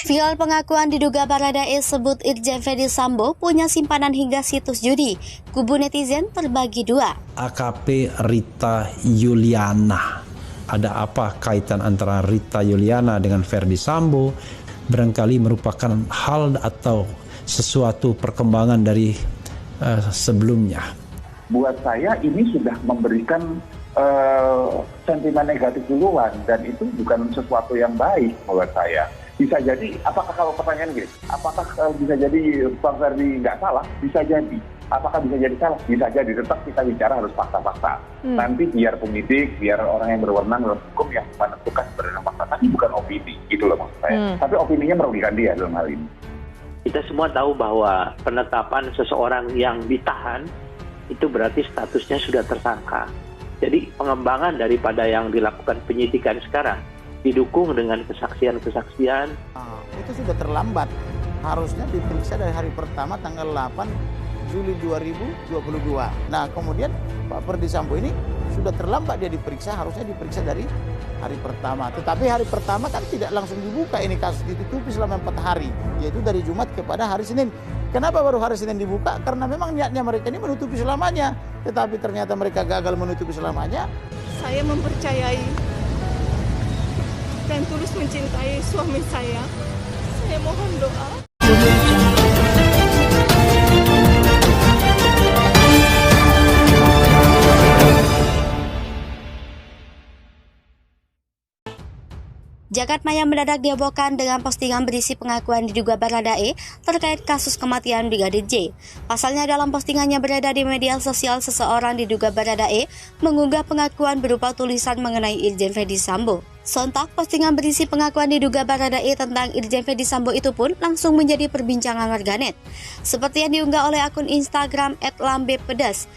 Viral pengakuan diduga Baradae sebut Irjen Ferdy Sambo punya simpanan hingga situs judi. Kubu netizen terbagi dua. AKP Rita Yuliana. Ada apa kaitan antara Rita Yuliana dengan Ferdy Sambo? Barangkali merupakan hal atau sesuatu perkembangan dari sebelumnya. Buat saya ini sudah memberikan sentimen negatif duluan, dan itu bukan sesuatu yang baik buat saya. Bisa jadi, apakah kalau pertanyaan gini, apakah bisa jadi Bang Ferdy nggak salah? Bisa jadi. Apakah bisa jadi salah? Bisa jadi. Tetap kita bicara harus fakta-fakta. Nanti biar penyidik, biar orang yang berwenang dalam hukum yang menentukan berdasarkan fakta. Tapi bukan opini, gitu loh maksud saya. Tapi opininya merugikan dia dalam hal ini. Kita semua tahu bahwa penetapan seseorang yang ditahan itu berarti statusnya sudah tersangka. Jadi pengembangan daripada yang dilakukan penyidikan sekarang didukung dengan kesaksian-kesaksian. Itu sudah terlambat. Harusnya diperiksa dari hari pertama tanggal 8 Juli 2022. Nah, kemudian Pak Ferdy Sambo ini sudah terlambat dia diperiksa, harusnya diperiksa dari hari pertama. Tetapi hari pertama kan tidak langsung dibuka, ini kasus ditutupi selama 4 hari, yaitu dari Jumat kepada hari Senin. Kenapa baru hari Senin dibuka? Karena memang niatnya mereka ini menutupi selamanya. Tetapi ternyata mereka gagal menutupi selamanya. Saya mempercayai dan tulus mencintai suami saya. Saya mohon doa. Jagat maya mendadak dihebohkan dengan postingan berisi pengakuan diduga Baradae terkait kasus kematian Brigadir J. Pasalnya dalam postingannya beredar di media sosial, seseorang diduga Baradae mengunggah pengakuan berupa tulisan mengenai Irjen Ferdy Sambo. Sontak postingan berisi pengakuan diduga Baradae tentang Irjen Ferdy Sambo itu pun langsung menjadi perbincangan warganet. Seperti yang diunggah oleh akun Instagram @lambepedas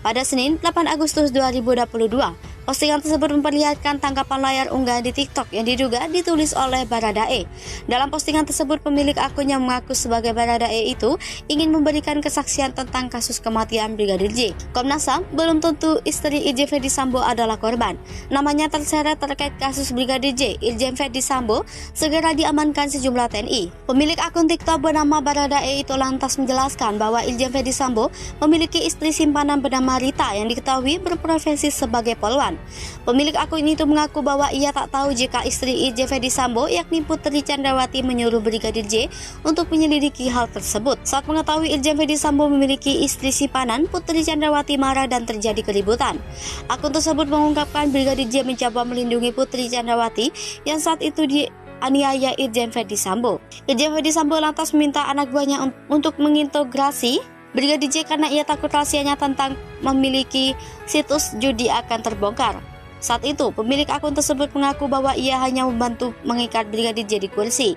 pada Senin 8 Agustus 2022. Postingan tersebut memperlihatkan tangkapan layar unggahan di TikTok yang diduga ditulis oleh Baradae. Dalam postingan tersebut, pemilik akun yang mengaku sebagai Baradae itu ingin memberikan kesaksian tentang kasus kematian Brigadir J. Komnas HAM belum tentu istri Irjen Ferdy Sambo adalah korban. Namanya terseret terkait kasus Brigadir J. Irjen Ferdy Sambo segera diamankan sejumlah TNI. Pemilik akun TikTok bernama Baradae itu lantas menjelaskan bahwa Irjen Ferdy Sambo memiliki istri simpanan bernama Rita yang diketahui berprofesi sebagai poluan. Pemilik akun itu mengaku bahwa ia tak tahu jika istri Irjen Ferdy Sambo yakni Putri Chandrawati menyuruh Brigadir J untuk menyelidiki hal tersebut. Saat mengetahui Irjen Ferdy Sambo memiliki istri simpanan, Putri Chandrawati marah dan terjadi keributan. Akun tersebut mengungkapkan Brigadir J mencoba melindungi Putri Chandrawati yang saat itu dianiaya Irjen Ferdy Sambo. Irjen Ferdy Sambo lantas meminta anak buahnya untuk mengintegrasi Brigadir J karena ia takut rahasianya tentang memiliki situs judi akan terbongkar. Saat itu, pemilik akun tersebut mengaku bahwa ia hanya membantu mengikat Brigadir J di kursi.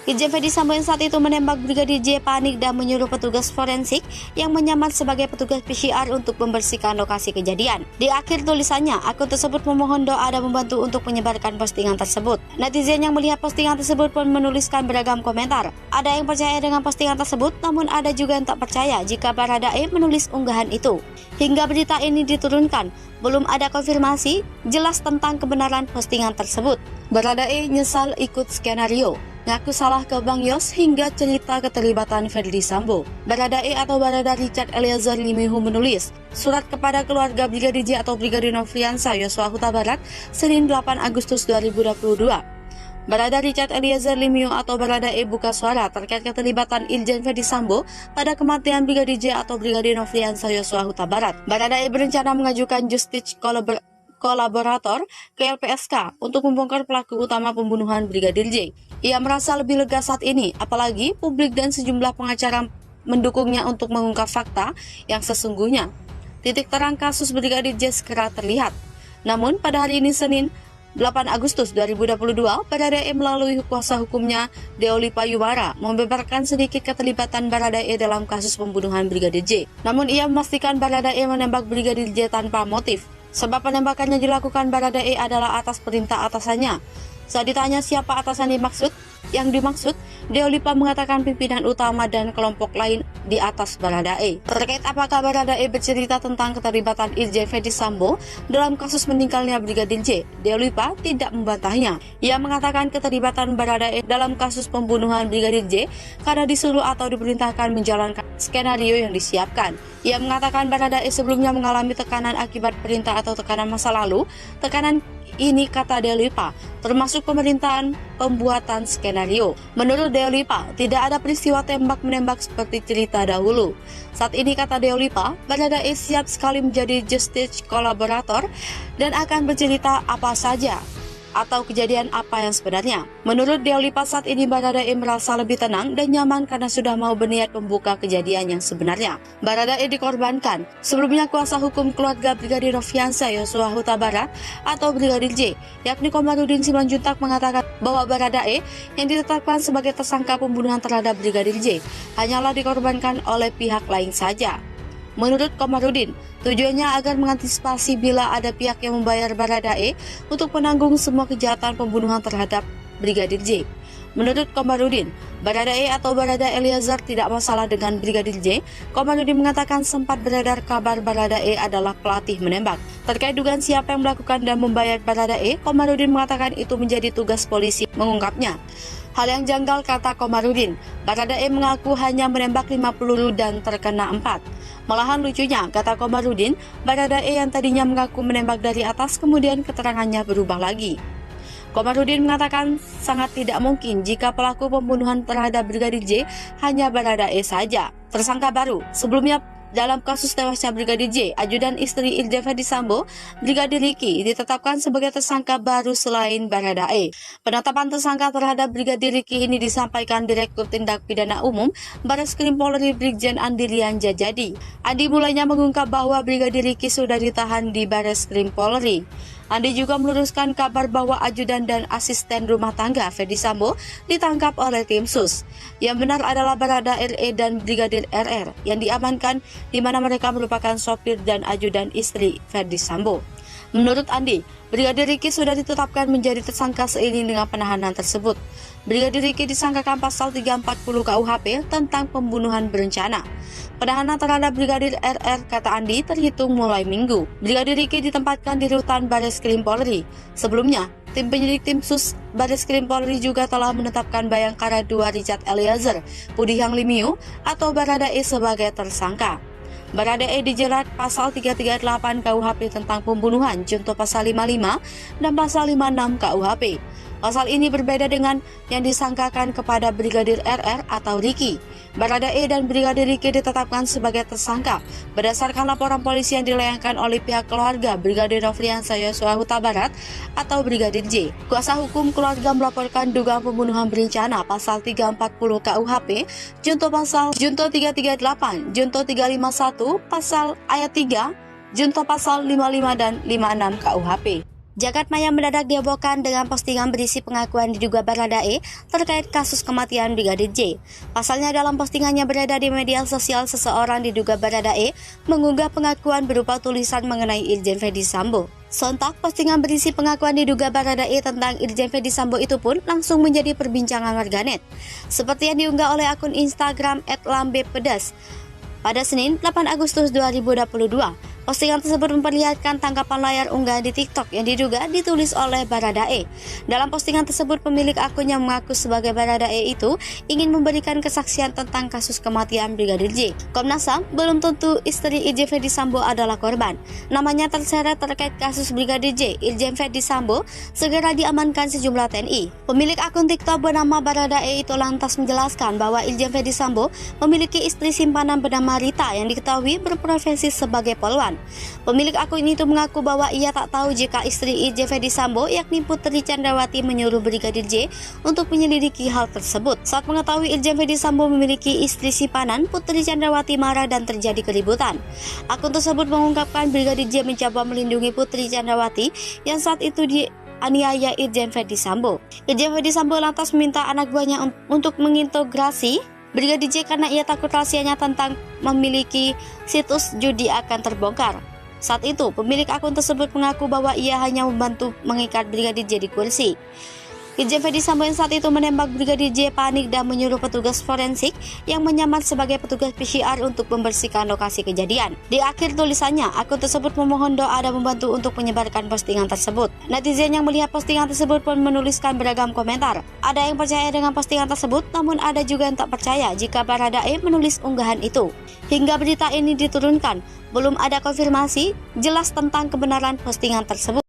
Irjen Ferdy Sambo yang saat itu menembak Brigadir J panik dan menyuruh petugas forensik yang menyamar sebagai petugas PCR untuk membersihkan lokasi kejadian. Di akhir tulisannya, akun tersebut memohon doa dan membantu untuk menyebarkan postingan tersebut. Netizen yang melihat postingan tersebut pun menuliskan beragam komentar. Ada yang percaya dengan postingan tersebut, namun ada juga yang tak percaya jika Baradae menulis unggahan itu. Hingga berita ini diturunkan, belum ada konfirmasi jelas tentang kebenaran postingan tersebut. Baradae nyesal ikut skenario, ngaku salah ke Bang Yos hingga cerita keterlibatan Ferdy Sambo. Baradae atau Barada Richard Eliezer Limihu menulis surat kepada keluarga Brigadir J atau Brigadir Nofriansah Yosua Huta Barat Senin 8 Agustus 2022. Barada Richard Eliezer Limihu atau Baradae buka suara terkait keterlibatan Irjen Ferdy Sambo pada kematian Brigadir J atau Brigadir Nofriansah Yosua Huta Barat. Baradae berencana mengajukan justice kolaborator ke LPSK untuk membongkar pelaku utama pembunuhan Brigadir J. Ia merasa lebih lega saat ini, apalagi publik dan sejumlah pengacara mendukungnya untuk mengungkap fakta yang sesungguhnya. Titik terang kasus Brigadir J segera terlihat. Namun pada hari ini Senin 8 Agustus 2022, Baradae melalui kuasa hukumnya Deoli Payuwara membeberkan sedikit keterlibatan Baradae dalam kasus pembunuhan Brigadir J. Namun ia memastikan Baradae menembak Brigadir J tanpa motif. Sebab penembakannya dilakukan Baradae adalah atas perintah atasannya. Saat ditanya siapa atasan yang dimaksud, Deolipa mengatakan pimpinan utama dan kelompok lain di atas Baradae. Terkait apakah Baradae bercerita tentang keterlibatan Irjen Verdi Sambo dalam kasus meninggalnya Brigadir J, Deolipa tidak membantahnya. Ia mengatakan keterlibatan Baradae dalam kasus pembunuhan Brigadir J karena disuruh atau diperintahkan menjalankan skenario yang disiapkan. Ia mengatakan Baradae sebelumnya mengalami tekanan akibat perintah atau tekanan masa lalu. Tekanan ini, kata Deolipa, termasuk pemerintahan pembuatan skenario. Menurut Deolipa, tidak ada peristiwa tembak-menembak seperti cerita dahulu. Saat ini, kata Deolipa, Baradae siap sekali menjadi justice kolaborator dan akan bercerita apa saja atau kejadian apa yang sebenarnya. Menurut Deolipa, saat ini Baradae merasa lebih tenang dan nyaman karena sudah mau berniat membuka kejadian yang sebenarnya. Baradae dikorbankan. Sebelumnya kuasa hukum keluarga Brigadir Nofriansah Yosua Huta Barat atau Brigadir J, yakni Komarudin Simanjuntak, mengatakan bahwa Baradae yang ditetapkan sebagai tersangka pembunuhan terhadap Brigadir J hanyalah dikorbankan oleh pihak lain saja. Menurut Komarudin, tujuannya agar mengantisipasi bila ada pihak yang membayar Baradae untuk menanggung semua kejahatan pembunuhan terhadap Brigadir J. Menurut Komarudin, Baradae atau Barada Eliezer tidak masalah dengan Brigadir J. Komarudin mengatakan sempat beredar kabar Baradae adalah pelatih menembak. Terkait dugaan siapa yang melakukan dan membayar Baradae, Komarudin mengatakan itu menjadi tugas polisi mengungkapnya. Hal yang janggal, kata Komarudin, Baradae mengaku hanya menembak 5 peluru dan terkena 4. Malahan lucunya, kata Komarudin, Baradae yang tadinya mengaku menembak dari atas kemudian keterangannya berubah lagi. Komarudin mengatakan sangat tidak mungkin jika pelaku pembunuhan terhadap Brigadir J hanya Baradae saja. Tersangka baru sebelumnya dalam kasus tewasnya Brigadir J, ajudan istri Irjen Verdi Sambo, Brigadir Riki, ditetapkan sebagai tersangka baru selain Baradae. Penetapan tersangka terhadap Brigadir Riki ini disampaikan Direktur Tindak Pidana Umum Bareskrim Polri Brigjen Andi Rian Jajadi. Andi mulainya mengungkap bahwa Brigadir Riki sudah ditahan di Bareskrim Polri. Andi juga meluruskan kabar bahwa ajudan dan asisten rumah tangga Verdi Sambo ditangkap oleh tim sus. Yang benar adalah Barada RE dan Brigadir RR yang diamankan, di mana mereka merupakan sopir dan ajudan istri Verdi Sambo. Menurut Andi, Brigadir Riki sudah ditetapkan menjadi tersangka seiring dengan penahanan tersebut. Brigadir Riki disangkakan pasal 340 KUHP tentang pembunuhan berencana. Penahanan terhadap Brigadir RR, kata Andi, terhitung mulai Minggu. Brigadir Riki ditempatkan di rutan Bareskrim Polri. Sebelumnya, tim penyidik tim sus Bareskrim Polri juga telah menetapkan Bayangkara 2 Richard Eliezer Pudihang Lumiu atau Baradae sebagai tersangka. Baradae dijerat pasal 338 KUHP tentang pembunuhan, junto pasal 55 dan pasal 56 KUHP. Pasal ini berbeda dengan yang disangkakan kepada Brigadir RR atau Riki. Baradae dan Brigadir Riki ditetapkan sebagai tersangka berdasarkan laporan polisi yang dilayangkan oleh pihak keluarga Brigadir Nofriansah Yosua Huta Barat atau Brigadir J. Kuasa hukum keluarga melaporkan dugaan pembunuhan berencana pasal 340 KUHP, junto 338, junto 351, pasal ayat 3, junto pasal 55 dan 56 KUHP. Jagat maya mendadak dihebohkan dengan postingan berisi pengakuan diduga Baradae terkait kasus kematian Brigadir J. Pasalnya dalam postingannya beredar di media sosial, seseorang diduga Baradae mengunggah pengakuan berupa tulisan mengenai Irjen Verdi Sambo. Sontak postingan berisi pengakuan diduga Baradae tentang Irjen Verdi Sambo itu pun langsung menjadi perbincangan warganet. Seperti yang diunggah oleh akun Instagram @lambepedas pada Senin 8 Agustus 2022. Postingan tersebut memperlihatkan tangkapan layar unggahan di TikTok yang diduga ditulis oleh Baradae. Dalam postingan tersebut, pemilik akun yang mengaku sebagai Baradae itu ingin memberikan kesaksian tentang kasus kematian Brigadir J. Komnas HAM, belum tentu istri Irjen Verdi Sambo adalah korban. Namanya terseret terkait kasus Brigadir J, Irjen Verdi Sambo segera diamankan sejumlah TNI. Pemilik akun TikTok bernama Baradae itu lantas menjelaskan bahwa Irjen Verdi Sambo memiliki istri simpanan bernama Rita yang diketahui berprofesi sebagai poluan. Pemilik akun itu mengaku bahwa ia tak tahu jika istri Irjen Verdi Sambo yakni Putri Chandrawati menyuruh Brigadir J untuk menyelidiki hal tersebut. Saat mengetahui Irjen Verdi Sambo memiliki istri simpanan, Putri Chandrawati marah dan terjadi keributan. Akun tersebut mengungkapkan Brigadir J mencoba melindungi Putri Chandrawati yang saat itu dianiaya Irjen Verdi Sambo. Irjen Verdi Sambo lantas meminta anak buahnya untuk mengintegrasi Brigadir J karena ia takut rahasianya tentang memiliki situs judi akan terbongkar. Saat itu, pemilik akun tersebut mengaku bahwa ia hanya membantu mengikat Brigadir J di kursi. Irjen Ferdi Sambo yang saat itu menembak Brigadir J panik dan menyuruh petugas forensik yang menyamar sebagai petugas PCR untuk membersihkan lokasi kejadian. Di akhir tulisannya, akun tersebut memohon doa dan membantu untuk menyebarkan postingan tersebut. Netizen yang melihat postingan tersebut pun menuliskan beragam komentar. Ada yang percaya dengan postingan tersebut, namun ada juga yang tak percaya jika Baradae menulis unggahan itu. Hingga berita ini diturunkan, belum ada konfirmasi jelas tentang kebenaran postingan tersebut.